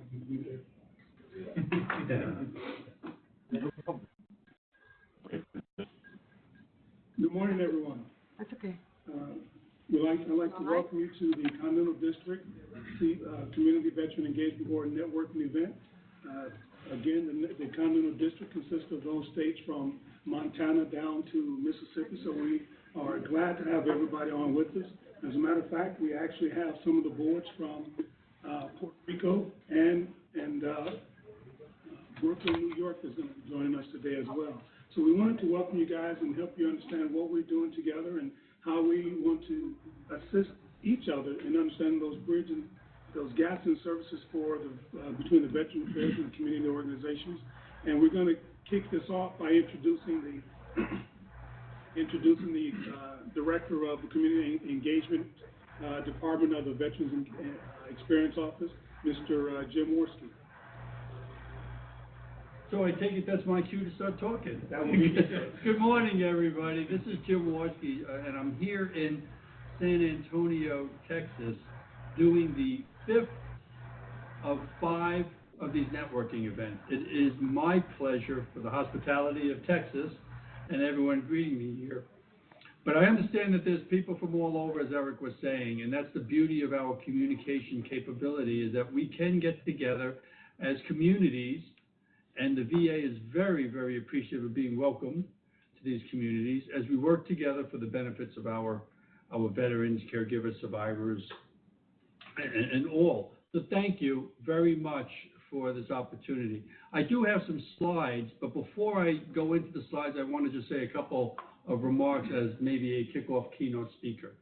Good morning, everyone. That's okay. I'd like to welcome you to the Continental District Community Veteran Engagement Board Networking event. Again, the Continental District consists of those states from Montana down to Mississippi, so we are glad to have everybody on with us. As a matter of fact, we actually have some of the boards from Puerto Rico and Brooklyn, New York is going to be joining us today as well. So we wanted to welcome you guys and help you understand what we're doing together and how we want to assist each other in understanding those bridges, those gaps in services for the between the veteran affairs and community organizations. And we're going to kick this off by introducing the director of the Community Engagement Department of the Veterans Experience Office, Mr. Jim Worski. So I take it that's my cue to start talking. That will be Good morning, everybody. This is Jim Worski, and I'm here in San Antonio, Texas, doing the 5th of 5 of these networking events. It is my pleasure for the hospitality of Texas and everyone greeting me here. But I understand that there's people from all over, as Eric was saying, and that's the beauty of our communication capability, is that we can get together as communities. And the VA is very, very appreciative of being welcomed to these communities as we work together for the benefits of our veterans, caregivers, survivors, and all. So thank you very much for this opportunity. I do have some slides, but before I go into the slides, I want to just say a couple of remarks as maybe a kickoff keynote speaker.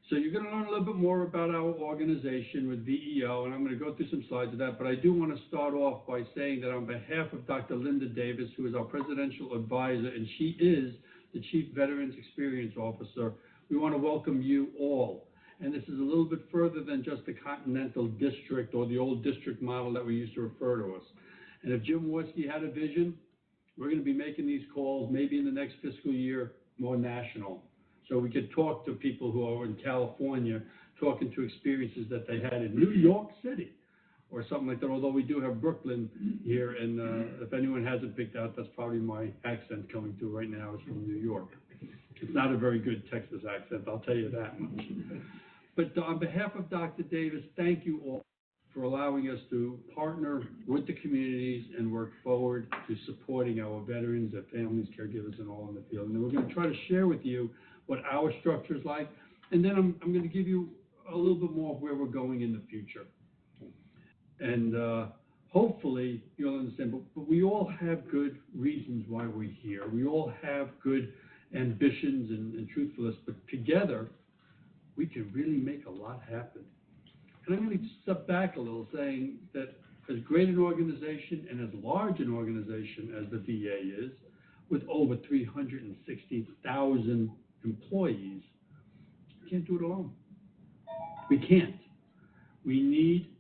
So you're going to learn a little bit more about our organization with VEO, and I'm going to go through some slides of that, but I do want to start off by saying that on behalf of Dr. Linda Davis, who is our presidential advisor, and she is the Chief Veterans Experience Officer, we want to welcome you all. And this is a little bit further than just the Continental District or the old district model that we used to refer to us. And if Jim Worski had a vision, we're going to be making these calls maybe in the next fiscal year more national. So we could talk to people who are in California, talking to experiences that they had in New York City or something like that, although we do have Brooklyn here, and if anyone hasn't picked out, that's probably my accent coming through right now is from New York. It's not a very good Texas accent, I'll tell you that much. But on behalf of Dr. Davis, thank you all for allowing us to partner with the communities and work forward to supporting our veterans, their families, caregivers, and all in the field. And we're going to try to share with you what our structure is like, and then I'm going to give you a little bit more of where we're going in the future. And hopefully you'll understand, but we all have good reasons why we're here. We all have good ambitions and truthfulness, but together we can really make a lot happen. And I'm going to step back a little, saying that as great an organization and as large an organization as the VA is, with over 360,000 employees, we can't do it alone. We can't. We need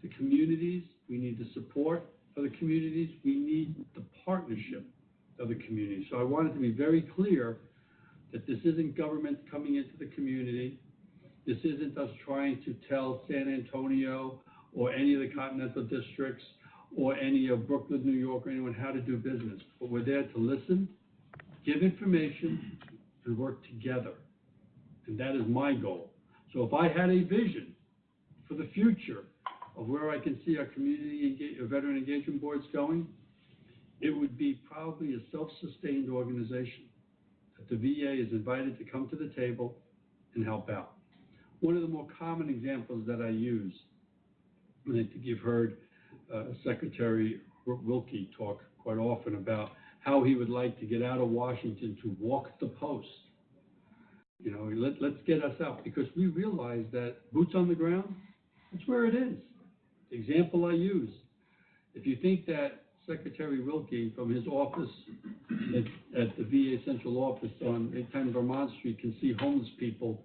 the communities, we need the support of the communities, we need the partnership of the community. So I wanted to be very clear that this isn't government coming into the community. This isn't us trying to tell San Antonio or any of the Continental Districts or any of Brooklyn, New York, or anyone how to do business. But we're there to listen, give information, and work together. And that is my goal. So if I had a vision for the future of where I can see our veteran engagement boards going, it would be probably a self-sustained organization that the VA is invited to come to the table and help out. One of the more common examples that I use, and I think you've heard Secretary Wilkie talk quite often about how he would like to get out of Washington to walk the post. You know, let's get us out, because we realize that boots on the ground, that's where it is. The example I use, if you think that Secretary Wilkie from his office at the VA Central Office on 810 Vermont Street can see homeless people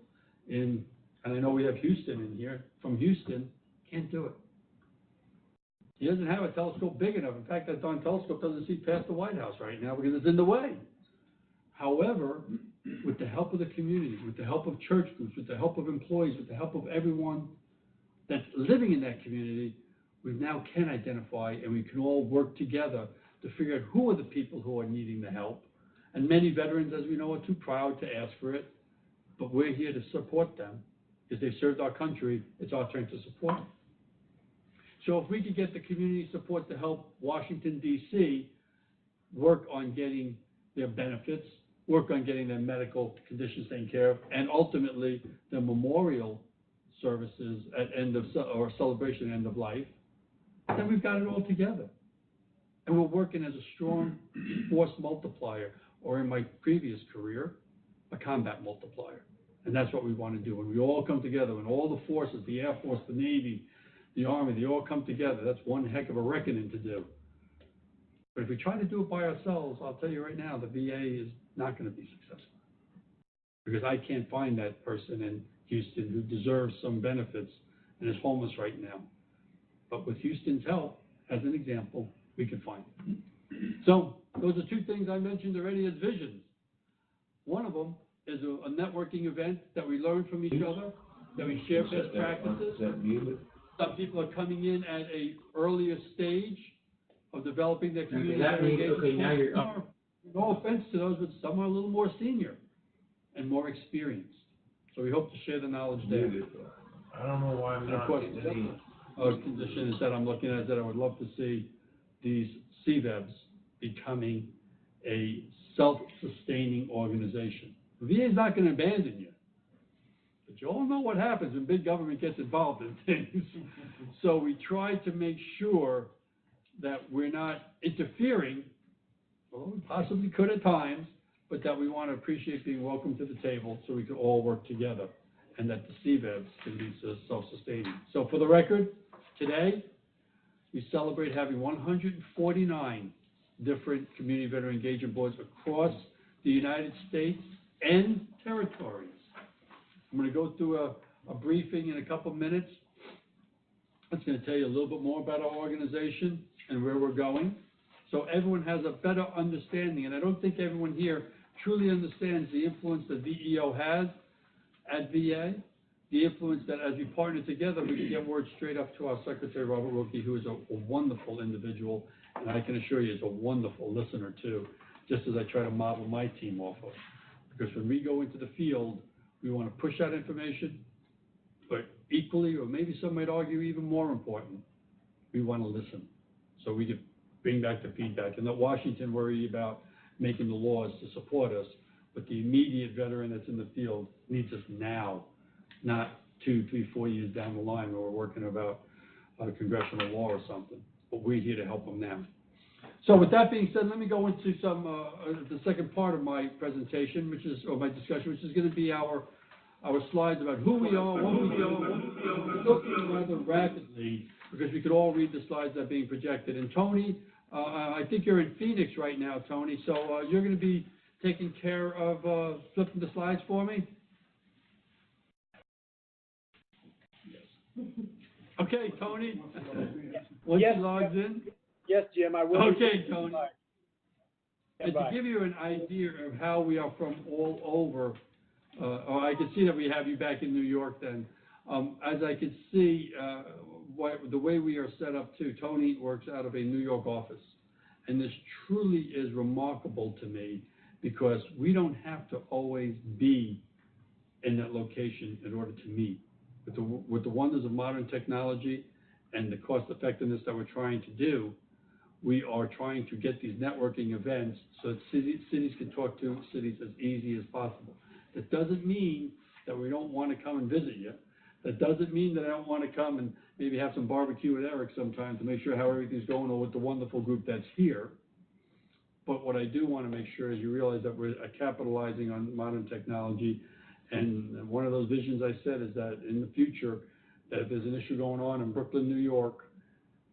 in, and I know we have Houston in here, from Houston, can't do it. He doesn't have a telescope big enough. In fact, that darn telescope doesn't see past the White House right now because it's in the way. However, with the help of the community, with the help of church groups, with the help of employees, with the help of everyone that's living in that community, we now can identify and we can all work together to figure out who are the people who are needing the help. And many veterans, as we know, are too proud to ask for it, but we're here to support them because they've served our country. It's our turn to support them. So if we could get the community support to help Washington, D.C. work on getting their benefits, work on getting their medical conditions taken care of, and ultimately the memorial services at end of, or celebration end of life, then we've got it all together. And we're working as a strong force multiplier, or in my previous career, a combat multiplier. And that's what we want to do. When we all come together, when all the forces, the Air Force, the Navy, the Army, they all come together, that's one heck of a reckoning to do. But if we try to do it by ourselves, I'll tell you right now, the VA is not going to be successful. Because I can't find that person in Houston who deserves some benefits and is homeless right now. But with Houston's help, as an example, we can find it. So those are two things I mentioned already as visions. One of them is a networking event that we learn from each other, that we share best practices. Some people are coming in at an earlier stage of developing their community. Okay, now you're up. No offense to those, but some are a little more senior and more experienced. So we hope to share the knowledge there. I don't know why I'm And of not course, getting any. a condition that I'm looking at that I would love to see these CVEBs becoming a self-sustaining organization. The VA is not going to abandon you. But you all know what happens when big government gets involved in things. So we try to make sure that we're not interfering, although we possibly could at times, but that we want to appreciate being welcome to the table so we can all work together and that the CVEBs can be self-sustaining. So for the record, today we celebrate having 149 different community veteran engagement boards across the United States and territories. I'm going to go through a briefing in a couple minutes. It's going to tell you a little bit more about our organization and where we're going, so everyone has a better understanding. And I don't think everyone here truly understands the influence that VEO has at VA, the influence that as we partner together, we can get word straight up to our Secretary, Robert Wilkie, who is a wonderful individual, and I can assure you is a wonderful listener too, just as I try to model my team off of. Because when we go into the field, we want to push that information, but equally, or maybe some might argue even more important, we want to listen. So we can bring back the feedback and let Washington worry about making the laws to support us, but the immediate veteran that's in the field needs us now, not 2, 3, 4 years down the line when we're working about a congressional law or something. But we're here to help them now. So with that being said, let me go into some the second part of my presentation, or my discussion, which is going to be our slides about who we are, what we are, looking rather rapidly, because we could all read the slides that are being projected. And Tony, I think you're in Phoenix right now, Tony, so you're going to be taking care of flipping the slides for me? Yes. Okay, Tony. Once Yes, he logs in. Yes, Jim, I will. Okay, Tony. And to give you an idea of how we are from all over, I can see that we have you back in New York then. As I can see, the way we are set up too, Tony works out of a New York office. And this truly is remarkable to me because we don't have to always be in that location in order to meet. With the wonders of modern technology and the cost effectiveness that we're trying to do, we are trying to get these networking events so that cities can talk to cities as easy as possible. That doesn't mean that we don't want to come and visit you. That doesn't mean that I don't want to come and maybe have some barbecue with Eric sometime to make sure how everything's going or with the wonderful group that's here. But what I do want to make sure is you realize that we're capitalizing on modern technology. And one of those visions I said is that in the future, that if there's an issue going on in Brooklyn, New York,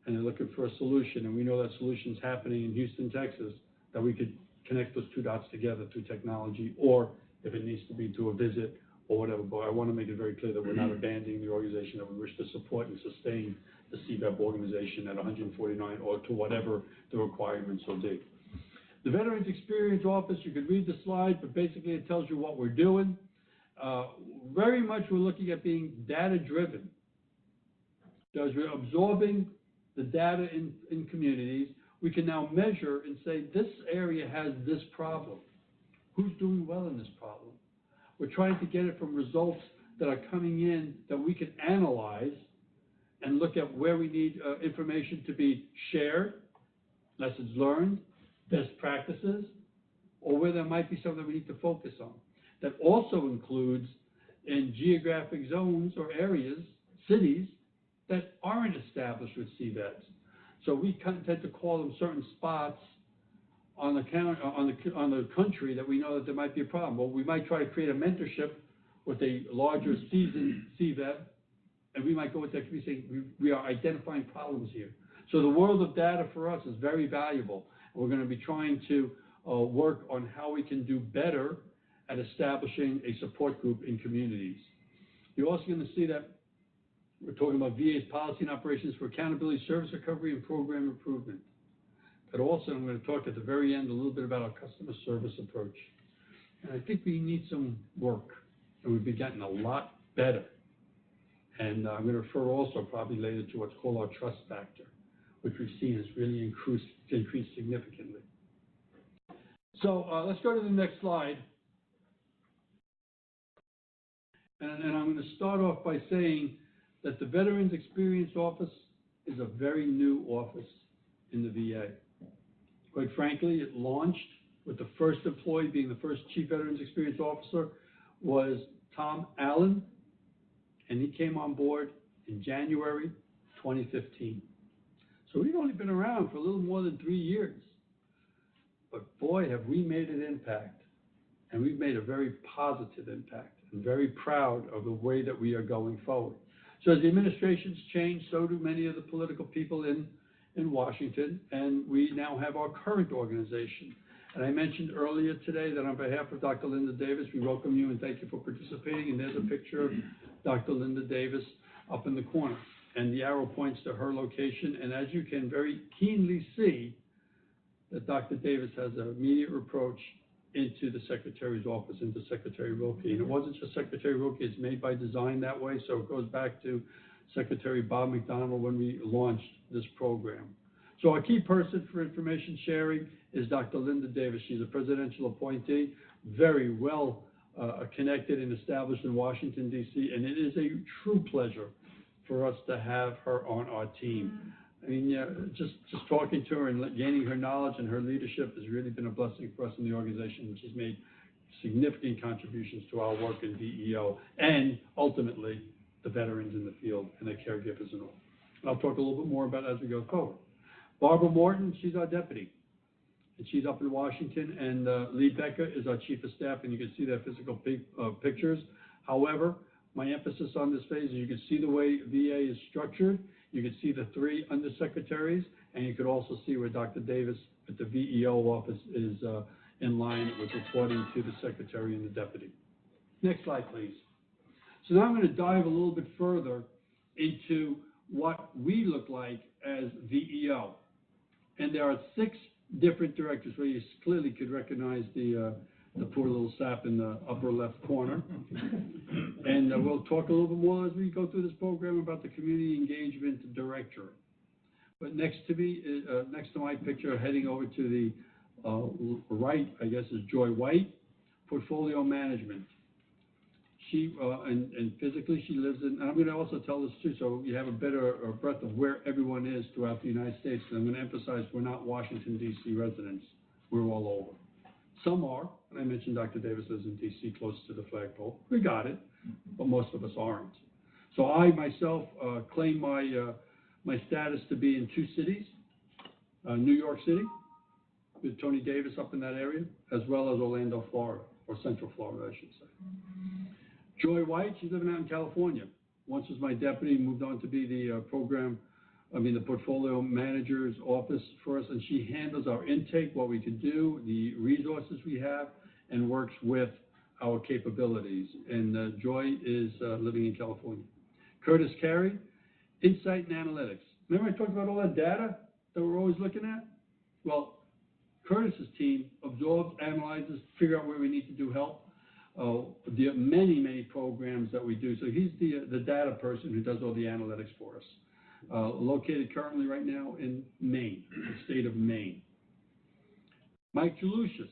and they're looking for a solution, and we know that solution's happening in Houston, Texas, that we could connect those two dots together through technology, or if it needs to be to a visit or whatever. But I want to make it very clear that we're not abandoning the organization, that we wish to support and sustain the CVEB organization at 149 or to whatever the requirements will be. The Veterans Experience Office, you can read the slide, but basically it tells you what we're doing. Very much we're looking at being data-driven. Because we're absorbing the data in communities, we can now measure and say, this area has this problem. Who's doing well in this problem? We're trying to get it from results that are coming in that we can analyze and look at where we need information to be shared, lessons learned, best practices, or where there might be something we need to focus on. That also includes in geographic zones or areas, cities, that aren't established with CVEBs. So we tend to call them certain spots on the country that we know that there might be a problem. Well, we might try to create a mentorship with a larger seasoned CVEB, and we might go with that community saying, we are identifying problems here. So the world of data for us is very valuable. We're going to be trying to work on how we can do better at establishing a support group in communities. You're also going to see that we're talking about VA's policy and operations for accountability, service recovery, and program improvement. But also, I'm going to talk at the very end a little bit about our customer service approach. And I think we need some work, and we've been getting a lot better. And I'm going to refer also probably later to what's called our trust factor, which we've seen has really increased significantly. So let's go to the next slide. And I'm going to start off by saying that the Veterans Experience Office is a very new office in the VA. Quite frankly, it launched with the first employee being the first Chief Veterans Experience Officer was Tom Allen, and he came on board in January 2015. So we've only been around for a little more than 3 years. But boy, have we made an impact, and we've made a very positive impact. I'm very proud of the way that we are going forward. So as the administration's changed, so do many of the political people in Washington, and we now have our current organization. And I mentioned earlier today that on behalf of Dr. Linda Davis, we welcome you and thank you for participating. And there's a picture of Dr. Linda Davis up in the corner. And the arrow points to her location. And as you can very keenly see, that Dr. Davis has an immediate approach into the Secretary's office, into Secretary Wilkie. And it wasn't just Secretary Wilkie, it's made by design that way, so it goes back to Secretary Bob McDonald when we launched this program. So our key person for information sharing is Dr. Linda Davis. She's a presidential appointee, very well connected and established in Washington, D.C., and it is a true pleasure for us to have her on our team. I mean, just talking to her and gaining her knowledge and her leadership has really been a blessing for us in the organization, which has made significant contributions to our work in VEO and ultimately the veterans in the field and their caregivers and all. I'll talk a little bit more about it as we go forward. Barbara Morton, she's our deputy, and she's up in Washington, and Lee Becker is our chief of staff, and you can see their physical pictures. However, my emphasis on this phase is you can see the way VA is structured. You can see the 3 undersecretaries, and you could also see where Dr. Davis at the VEO office is in line with reporting to the secretary and the deputy. Next slide, please. So now I'm going to dive a little bit further into what we look like as VEO. And there are 6 different directors where you clearly could recognize the poor little sap in the upper left corner. And we'll talk a little bit more as we go through this program about the Community Engagement Director. But next to my picture, heading over to the right, I guess, is Joy White, Portfolio Management. She, and physically she lives in, and I'm going to also tell this too, so you have a better breadth of where everyone is throughout the United States. And I'm going to emphasize we're not Washington, D.C. residents. We're all over. Some are, and I mentioned Dr. Davis lives in D.C., close to the flagpole. We got it, but most of us aren't. So I myself claim my status to be in 2 cities, New York City, with Tony Davis up in that area, as well as Orlando, Florida, or Central Florida, I should say. Joy White, she's living out in California. Once was my deputy, moved on to be the the portfolio manager's office for us, and she handles our intake, what we can do, the resources we have, and works with our capabilities. And Joy is living in California. Curtis Carey, Insight and Analytics. Remember I talked about all that data that we're always looking at? Well, Curtis's team absorbs, analyzes, figure out where we need to do help. The many programs that we do. So he's the data person who does all the analytics for us. located currently right now in Maine, the state of Maine. Mike Jalushis.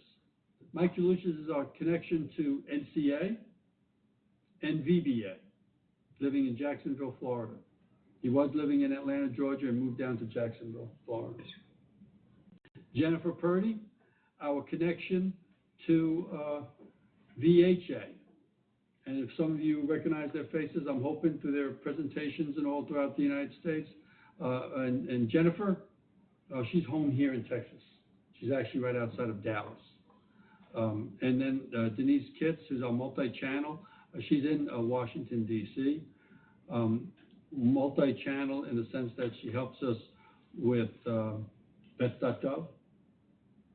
Mike Jalushis is our connection to NCA and VBA, living in Jacksonville, Florida. He was living in Atlanta, Georgia, and moved down to Jacksonville, Florida. Jennifer Purdy, our connection to VHA. And if some of you recognize their faces, I'm hoping through their presentations and all throughout the United States. And Jennifer, she's home here in Texas. She's actually right outside of Dallas. And then Denise Kitts, who's our multi-channel. She's in Washington, D.C. Multi-channel in the sense that she helps us with vets.gov,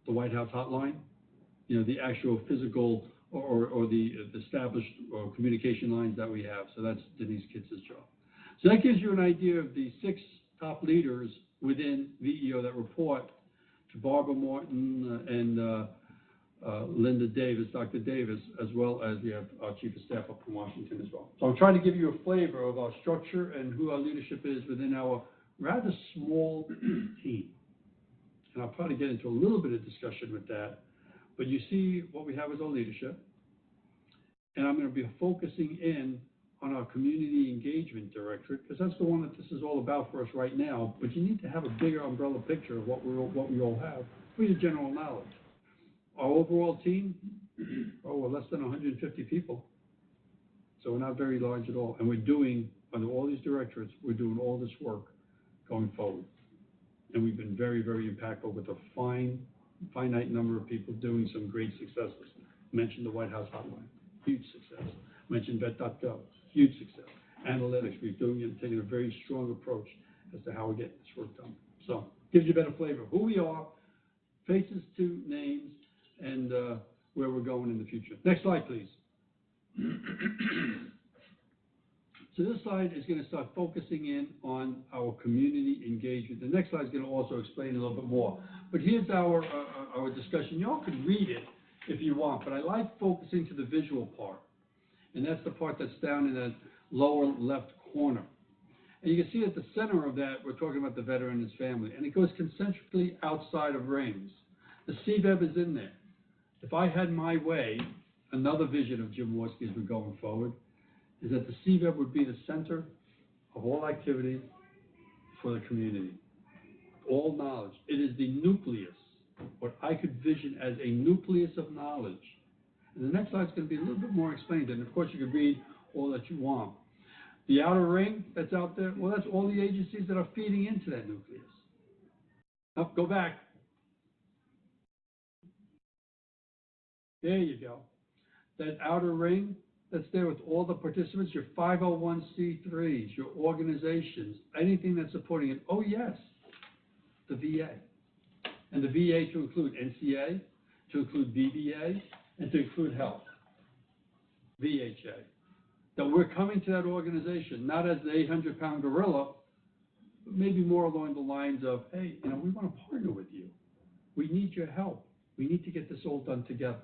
the White House hotline, the actual physical or the established communication lines that we have. So that's Denise Kitts' job. So that gives you an idea of the 6 top leaders within VEO that report to Barbara Morton and Linda Davis, Dr. Davis, as well as we have our Chief of Staff up in Washington as well. So I'm trying to give you a flavor of our structure and who our leadership is within our rather small team. And I'll probably get into a little bit of discussion with that. But you see what we have as our leadership. And I'm going to be focusing in on our community engagement directorate, because that's the one that this is all about for us right now. But you need to have a bigger umbrella picture of what we all have for your general knowledge. Our overall team, we're less than 150 people. So we're not very large at all. And we're doing, under all these directorates, we're doing all this work going forward. And we've been very, very impactful with a finite number of people doing some great successes. Mentioned the White House hotline, huge success. Mentioned vet.gov, huge success. Analytics, we're doing it and taking a very strong approach as to how we're getting this work done. So, gives you a better flavor of who we are, faces to names, and where we're going in the future. Next slide, please. So this slide is going to start focusing in on our community engagement. The next slide is going to also explain a little bit more. But here's our discussion. You all can read it if you want, but I like focusing to the visual part. And that's the part that's down in that lower left corner. And you can see at the center of that, we're talking about the veteran and his family. And it goes concentrically outside of rings. The CVEB is in there. If I had my way, another vision of Jim Worski as we're going forward, is that the CVEB would be the center of all activity for the community. All knowledge. It is the nucleus, what I could vision as a nucleus of knowledge. And the next slide is going to be a little bit more explained. And of course, you can read all that you want. The outer ring that's out there, well, that's all the agencies that are feeding into that nucleus. Up, go back. There you go. That outer ring that's there with all the participants, your 501c3s, your organizations, anything that's supporting it. Oh, yes, the VA. And the VA to include NCA, to include VBA, and to include health, VHA. That we're coming to that organization, not as the 800-pound gorilla, but maybe more along the lines of, hey, we want to partner with you. We need your help. We need to get this all done together.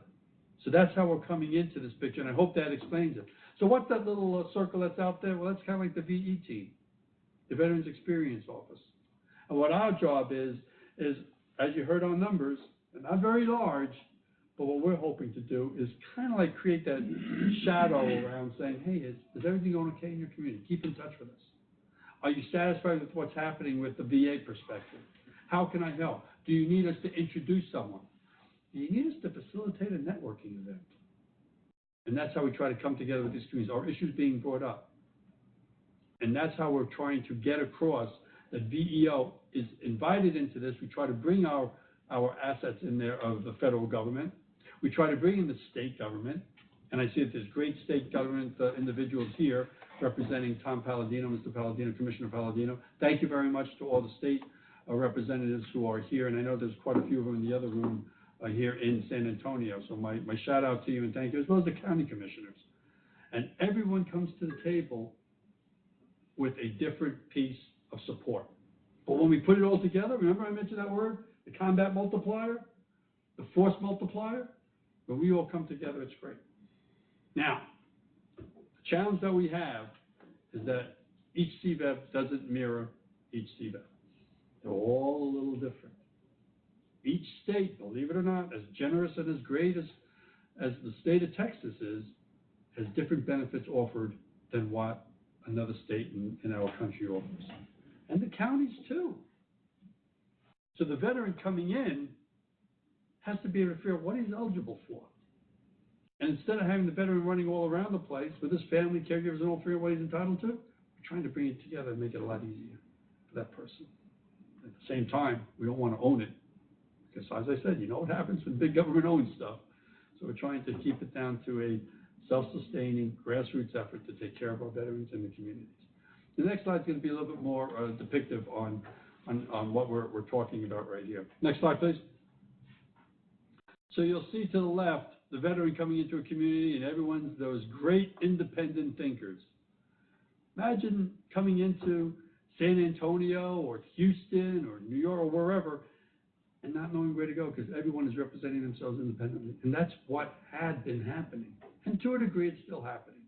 So that's how we're coming into this picture, and I hope that explains it. So what's that little circle that's out there? Well, that's kind of like the VE team, the Veterans Experience Office. And what our job is, as you heard on numbers, they're not very large, but what we're hoping to do is kind of like create that shadow around saying, hey, is everything going okay in your community? Keep in touch with us. Are you satisfied with what's happening with the VA perspective? How can I help? Do you need us to introduce someone? Do you need us to facilitate a networking event? And that's how we try to come together with these communities, our issues being brought up. And that's how we're trying to get across that VEO is invited into this. We try to bring our assets in there of the federal government. We try to bring in the state government. And I see that there's great state government individuals here representing Tom Palladino, Mr. Palladino, Commissioner Palladino. Thank you very much to all the state representatives who are here. And I know there's quite a few of them in the other room here in San Antonio. So my shout out to you and thank you, as well as the county commissioners. And everyone comes to the table with a different piece of support. But when we put it all together, remember I mentioned that word, the combat multiplier, the force multiplier, when we all come together, it's great. Now, the challenge that we have is that each CVEB doesn't mirror each CVEB. They're all a little different. Each state, believe it or not, as generous and as great as the state of Texas is, has different benefits offered than what another state in our country offers. And the counties too. So the veteran coming in has to be able to figure out what he's eligible for. And instead of having the veteran running all around the place with his family, caregivers, and all figure out what he's entitled to, we're trying to bring it together and make it a lot easier for that person. At the same time, we don't want to own it. Because as I said, you know what happens when big government owns stuff. So we're trying to keep it down to a self-sustaining grassroots effort to take care of our veterans and the communities. The next slide is going to be a little bit more depictive on what we're talking about right here. Next slide, please. So you'll see to the left, the veteran coming into a community and everyone's those great independent thinkers. Imagine coming into San Antonio or Houston or New York or wherever and not knowing where to go because everyone is representing themselves independently. And that's what had been happening. And to a degree, it's still happening.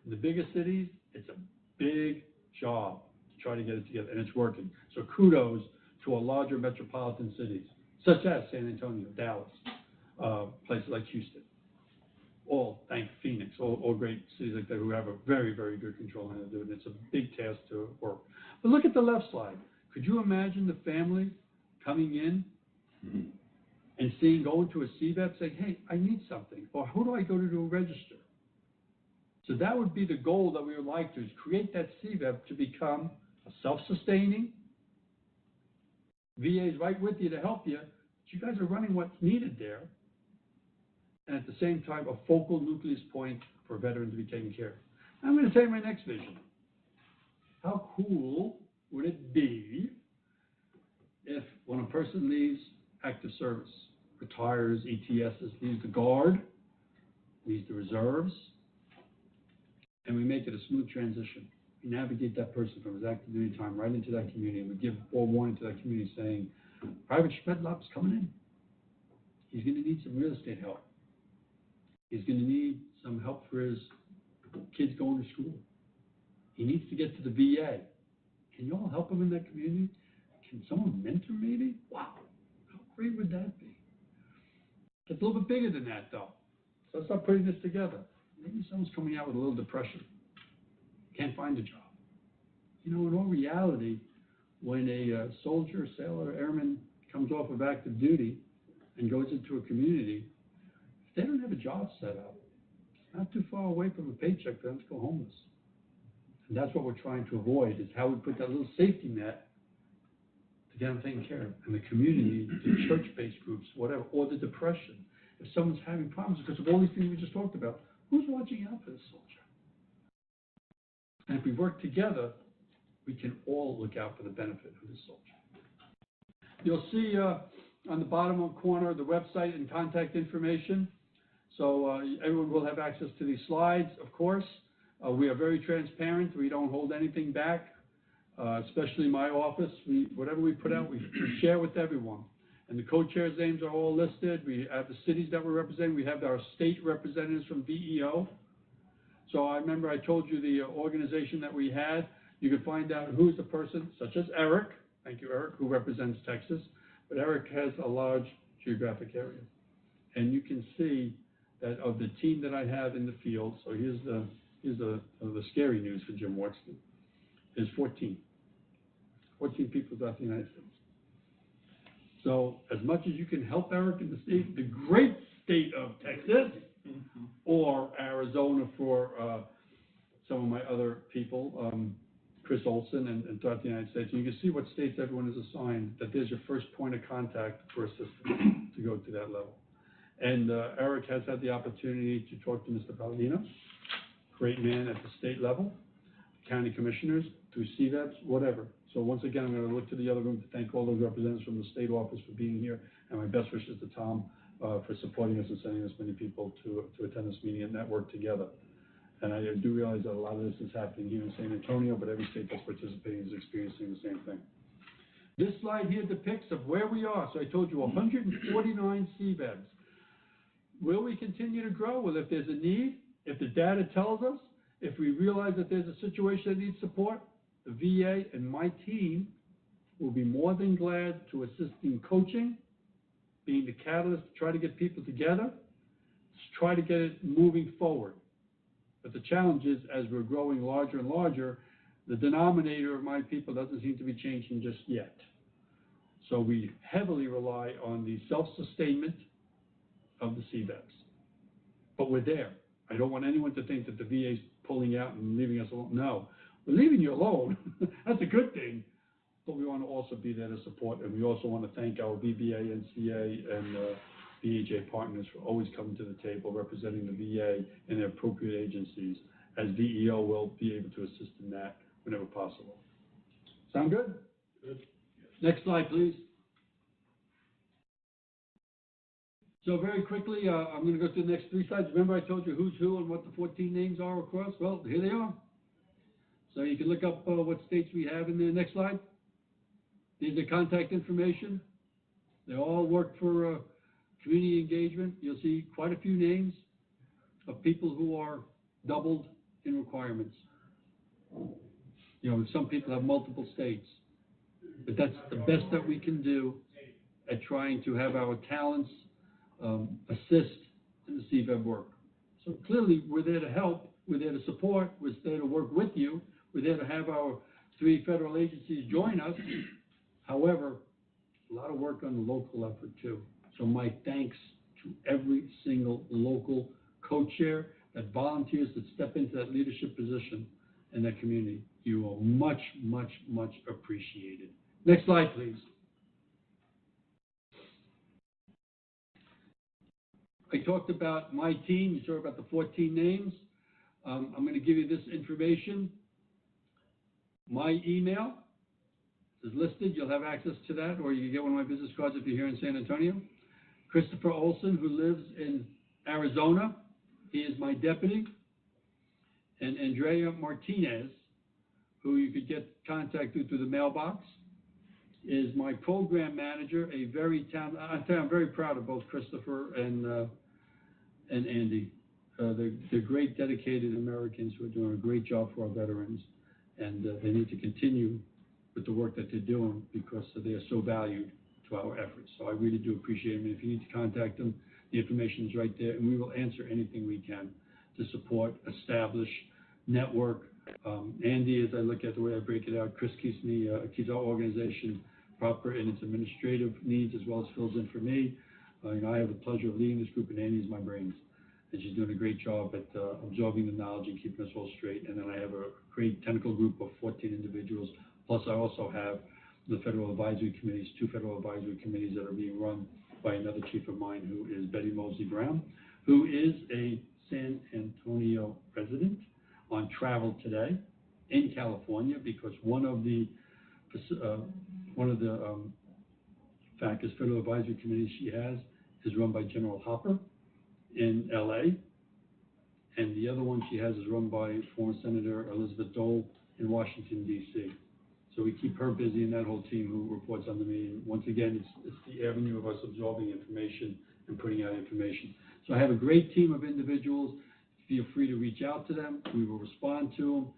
In the biggest cities, it's a big job to try to get it together, and it's working. So kudos to our larger metropolitan cities, such as San Antonio, Dallas, places like Houston, all thank Phoenix, all great cities like that who have a very, very good control on how to do it. It's a big task to work. But look at the left slide. Could you imagine the family coming in and going to a CVEB saying, hey, I need something, or who do I go to register? So that would be the goal that we would like to, is create that CVEB to become a self-sustaining. VA is right with you to help you, but you guys are running what's needed there. And at the same time, a focal nucleus point for a veteran to be taken care of. I'm going to say my next vision. How cool would it be if when a person leaves active service, retires, ETSs, leaves the Guard, leaves the reserves, and we make it a smooth transition. We navigate that person from his active duty time right into that community, and we give forewarning to that community saying, Private Schmedlop's coming in. He's going to need some real estate help. He's going to need some help for his kids going to school. He needs to get to the VA. Can you all help him in that community? Can someone mentor maybe? Wow, how great would that be? It's a little bit bigger than that though. So let's start putting this together. Maybe someone's coming out with a little depression. Can't find a job. You know, in all reality, when a soldier, sailor, airman comes off of active duty and goes into a community, if they don't have a job set up, it's not too far away from a paycheck for them to go homeless. And that's what we're trying to avoid, is how we put that little safety net to get them taken care of. And the community, the church-based groups, whatever, or the depression. If someone's having problems because of all these things we just talked about, who's watching out for the soldier? And if we work together, we can all look out for the benefit of the soldier. You'll see on the bottom corner the website and contact information. So everyone will have access to these slides, of course. We are very transparent. We don't hold anything back, especially my office. Whatever we put out, we share with everyone. And the co-chairs' names are all listed. We have the cities that we're representing. We have our state representatives from VEO. So I remember I told you the organization that we had. You could find out who's the person, such as Eric. Thank you, Eric, who represents Texas. But Eric has a large geographic area. And you can see that of the team that I have in the field, so here's the scary news for Jim Watson, is 14 people throughout the United States. So as much as you can help Eric in the great state of Texas, or Arizona for some of my other people, Chris Olson and throughout the United States, and you can see what states everyone is assigned, that there's your first point of contact for assistance to go to that level. And Eric has had the opportunity to talk to Mr. Palladino, great man at the state level, county commissioners, through CVEBs, whatever. So once again, I'm going to look to the other room to thank all those representatives from the state office for being here, and my best wishes to Tom for supporting us and sending us many people to attend this meeting and network together. And I do realize that a lot of this is happening here in San Antonio, but every state that's participating is experiencing the same thing. This slide here depicts of where we are. So I told you 149 CVEBs. Will we continue to grow? Well, if there's a need, if the data tells us, if we realize that there's a situation that needs support, the VA and my team will be more than glad to assist in coaching, being the catalyst to try to get people together, to try to get it moving forward. But the challenge is, as we're growing larger and larger, the denominator of my people doesn't seem to be changing just yet. So we heavily rely on the self-sustainment of the CVEBs. But we're there. I don't want anyone to think that the VA is pulling out and leaving us alone. No, we're leaving you alone. That's a good thing. But we want to also be there to support, and we also want to thank our VBA, NCA, and VHA partners for always coming to the table, representing the VA and their appropriate agencies, as VEO will be able to assist in that whenever possible. Sound good? Good. Next slide, please. So very quickly, I'm going to go through the next 3 slides. Remember I told you who's who and what the 14 names are across? Well, here they are. So you can look up what states we have in there. Next slide. These are contact information. They all work for community engagement. You'll see quite a few names of people who are doubled in requirements. You know, some people have multiple states. But that's the best that we can do at trying to have our talents assist in the CVEB work. So clearly, we're there to help, we're there to support, we're there to work with you, we're there to have our 3 federal agencies join us. However, a lot of work on the local effort too. So my thanks to every single local co-chair that volunteers that step into that leadership position in that community. You are much, much, much appreciated. Next slide, please. I talked about my team. You saw about the 14 names. I'm going to give you this information. My email is listed. You'll have access to that, or you can get one of my business cards if you're here in San Antonio. Christopher Olson, who lives in Arizona, he is my deputy. And Andrea Martinez, who you could get contact through the mailbox, is my program manager, a very talented. I'm very proud of both Christopher and Andy. They're great, dedicated Americans who are doing a great job for our veterans, and they need to continue with the work that they're doing because they are so valued to our efforts. So I really do appreciate them. And if you need to contact them, the information is right there, and we will answer anything we can to support, establish, network. Andy, as I look at the way I break it out, Chris keeps our organization proper in its administrative needs as well as fills in for me. I have the pleasure of leading this group, and Andy is my brains. And she's doing a great job at absorbing the knowledge and keeping us all straight. And then I have a great technical group of 14 individuals. Plus, I also have the federal advisory committees, 2 federal advisory committees that are being run by another chief of mine, who is Betty Mosley Brown, who is a San Antonio resident on travel today in California, because one of the FACUS federal advisory committees she has is run by General Hopper in LA, and the other one she has is run by former Senator Elizabeth Dole in Washington, D.C. So we keep her busy and that whole team who reports under me. And once again, it's the avenue of us absorbing information and putting out information. So I have a great team of individuals. Feel free to reach out to them. We will respond to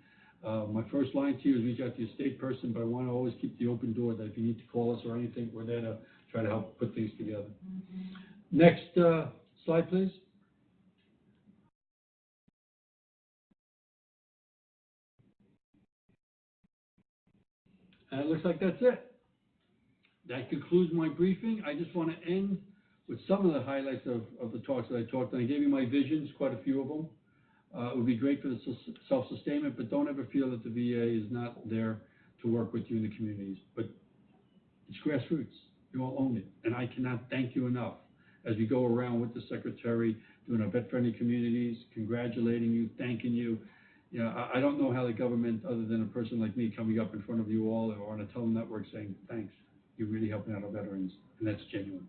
them. My first line to you is reach out to your state person, but I want to always keep the open door that if you need to call us or anything, we're there to try to help put things together. Next slide, please. And it looks like that's it. That concludes my briefing. I just want to end with some of the highlights of the talks that I talked. And I gave you my visions, quite a few of them. It would be great for the self-sustainment, but don't ever feel that the VA is not there to work with you in the communities. But it's grassroots. You all own it. And I cannot thank you enough as we go around with the Secretary, doing our vet-friendly communities, congratulating you, thanking you. You know, I don't know how the government, other than a person like me coming up in front of you all or on a tele network saying, thanks, you're really helping out our veterans, and that's genuine.